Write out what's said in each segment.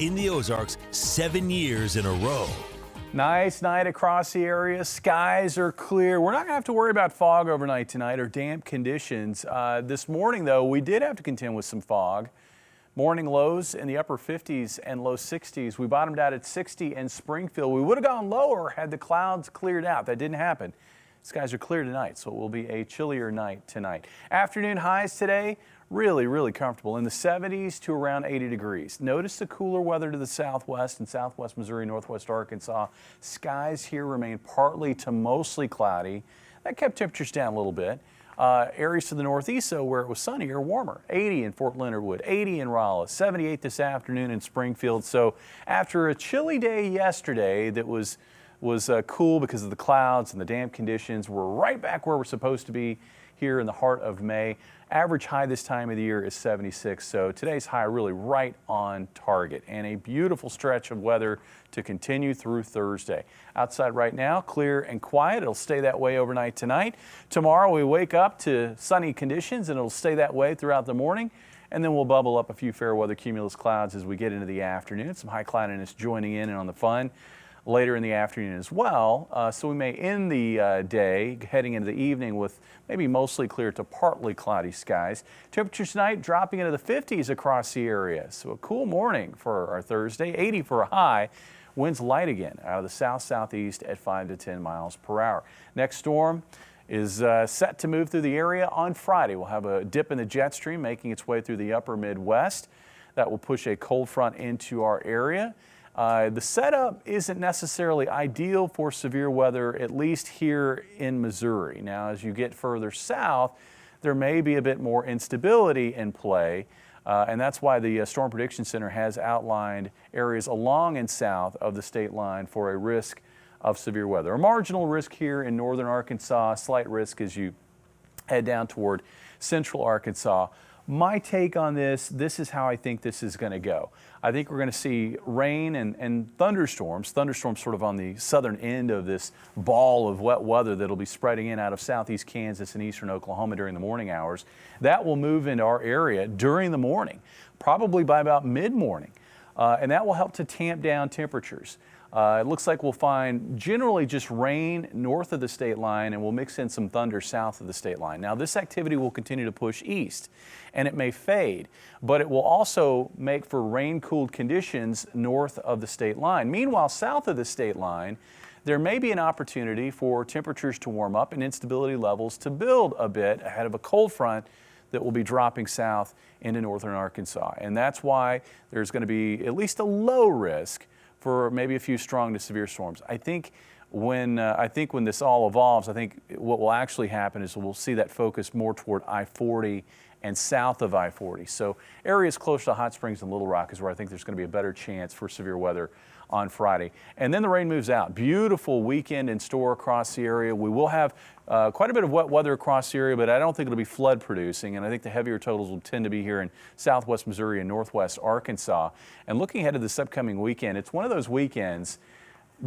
in the Ozarks 7 years in a row. Nice night across the area. Skies are clear. We're not going to have to worry about fog overnight tonight or damp conditions. This morning, though, we did have to contend with some fog. Morning lows in the upper 50s and low 60s. We bottomed out at 60 in Springfield. We would have gone lower had the clouds cleared out. That didn't happen. Skies are clear tonight, so it will be a chillier night tonight. Afternoon highs today, really comfortable in the 70s to around 80 degrees. Notice the cooler weather to the southwest and southwest Missouri, northwest Arkansas. Skies here remain partly to mostly cloudy. That kept temperatures down a little bit. Areas to the northeast, so where it was sunny or warmer. 80 in Fort Leonard Wood, 80 in Raleigh, 78 this afternoon in Springfield. So after a chilly day yesterday that was cool because of the clouds and the damp conditions, we're right back where we're supposed to be here in the heart of May. Average high this time of the year is 76, so today's high really right on target, and a beautiful stretch of weather to continue through Thursday. Outside right now, clear and quiet. It'll stay that way overnight tonight. Tomorrow we wake up to sunny conditions, and it'll stay that way throughout the morning, and then we'll bubble up a few fair weather cumulus clouds as we get into the afternoon. Some high cloudiness joining in and on the fun later in the afternoon as well. So we may end the day heading into the evening with maybe mostly clear to partly cloudy skies. Temperatures tonight dropping into the 50s across the area. So a cool morning for our Thursday, 80 for a high. Winds light again out of the south-southeast at 5 to 10 miles per hour. Next storm is set to move through the area on Friday. We'll have a dip in the jet stream making its way through the upper Midwest. That will push a cold front into our area. The setup isn't necessarily ideal for severe weather, at least here in Missouri. Now, as you get further south, there may be a bit more instability in play, and that's why the Storm Prediction Center has outlined areas along and south of the state line for a risk of severe weather. A marginal risk here in northern Arkansas, slight risk as you head down toward central Arkansas. My take on this is how I think this is going to go. I think we're going to see rain and thunderstorms sort of on the southern end of this ball of wet weather that'll be spreading in out of southeast Kansas and eastern Oklahoma during the morning hours. That will move into our area during the morning, probably by about mid-morning, and that will help to tamp down temperatures. It looks like we'll find generally just rain north of the state line, and we'll mix in some thunder south of the state line. Now, this activity will continue to push east, and it may fade, but it will also make for rain-cooled conditions north of the state line. Meanwhile, south of the state line, there may be an opportunity for temperatures to warm up and instability levels to build a bit ahead of a cold front that will be dropping south into northern Arkansas. And that's why there's going to be at least a low risk for maybe a few strong to severe storms. I think when this all evolves, I think what will actually happen is we'll see that focus more toward I-40 and south of I-40. So areas close to Hot Springs and Little Rock is where I think there's going to be a better chance for severe weather on Friday. And then the rain moves out. Beautiful weekend in store across the area. We will have quite a bit of wet weather across the area, but I don't think it'll be flood producing. And I think the heavier totals will tend to be here in southwest Missouri and northwest Arkansas. And looking ahead to this upcoming weekend, it's one of those weekends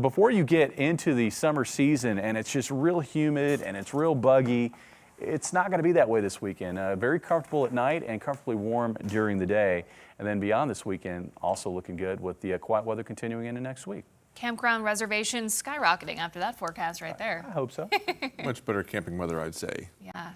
before you get into the summer season and it's just real humid and it's real buggy. It's not going to be that way this weekend. Very comfortable at night and comfortably warm during the day. And then beyond this weekend, also looking good with the quiet weather continuing into next week. Campground reservations skyrocketing after that forecast right there. I hope so. Much better camping weather, I'd say. Yeah.